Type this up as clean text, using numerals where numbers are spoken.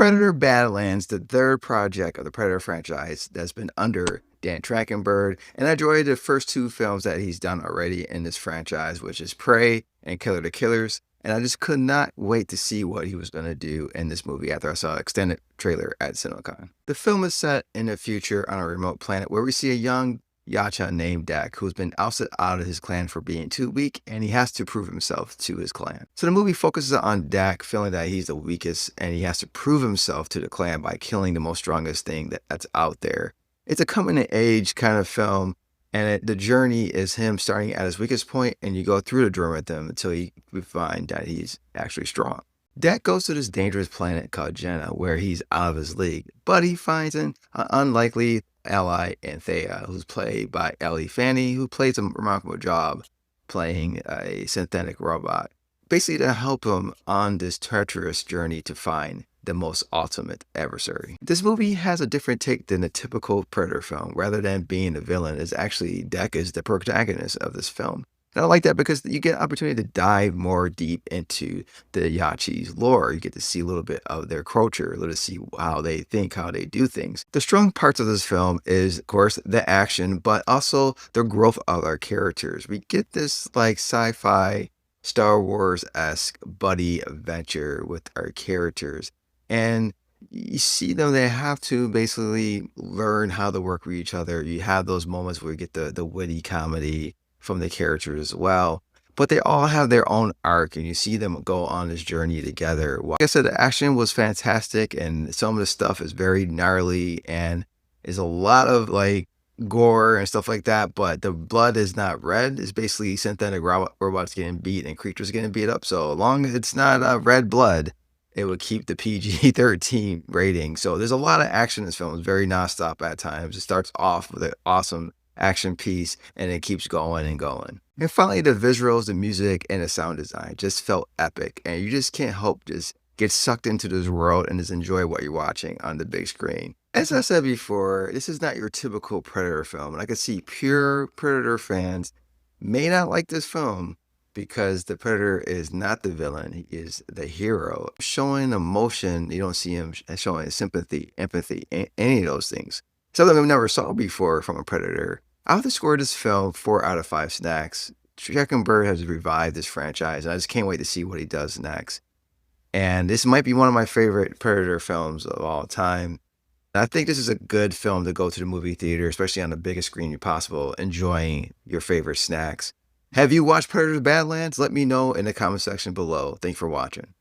Predator Badlands, the third project of the Predator franchise that's been under Dan Trachtenberg, and I enjoyed the first two films that he's done already in this franchise, which is Prey and Killer the Killers. And I just could not wait to see what he was going to do in this movie after I saw an extended trailer at CinemaCon. The film is set in the future on a remote planet where we see a young Yacha named Dak, who's been ousted out of his clan for being too weak, and he has to prove himself to his clan. So the movie focuses on Dak feeling that he's the weakest, and he has to prove himself to the clan by killing the most strongest thing that's out there. It's a coming-of-age kind of film, and the journey is him starting at his weakest point, and you go through the journey with him until you find that he's actually strong. Dak goes to this dangerous planet called Jenna, where he's out of his league, but he finds an unlikely ally in Thea, who's played by Ellie Fanny, who plays a remarkable job playing a synthetic robot, basically to help him on this treacherous journey to find the most ultimate adversary. This movie has a different take than a typical Predator film. Rather than being the villain, it's actually Dak is the protagonist of this film. And I like that because you get an opportunity to dive more deep into the Yachi's lore. You get to see a little bit of their culture, a little to see how they think, how they do things. The strong parts of this film is, of course, the action, but also the growth of our characters. We get this like sci-fi, Star Wars-esque buddy adventure with our characters. And you see them, they have to basically learn how to work with each other. You have those moments where you get the witty comedy from the characters as well, but they all have their own arc, and you see them go on this journey together. Like I said, the action was fantastic, and some of the stuff is very gnarly, and is a lot of like gore and stuff like that, but the blood is not red. It's basically synthetic robots getting beat and creatures getting beat up. So long as it's not red blood, it would keep the PG-13 rating. So there's a lot of action in this film. It's very nonstop at times. It starts off with an awesome action piece, and it keeps going and going. And finally, the visuals, the music, and the sound design just felt epic, and you just can't help just get sucked into this world and just enjoy what you're watching on the big screen. As I said before, this is not your typical Predator film, and I can see pure Predator fans may not like this film because the Predator is not the villain, he is the hero. Showing emotion, you don't see him showing sympathy, empathy, any of those things. Something I've never saw before from a Predator. I have to score this film 4 out of 5 snacks. Trachtenberg has revived this franchise, and I just can't wait to see what he does next. And this might be one of my favorite Predator films of all time. I think this is a good film to go to the movie theater, especially on the biggest screen possible, enjoying your favorite snacks. Have you watched Predator Badlands? Let me know in the comment section below. Thanks for watching.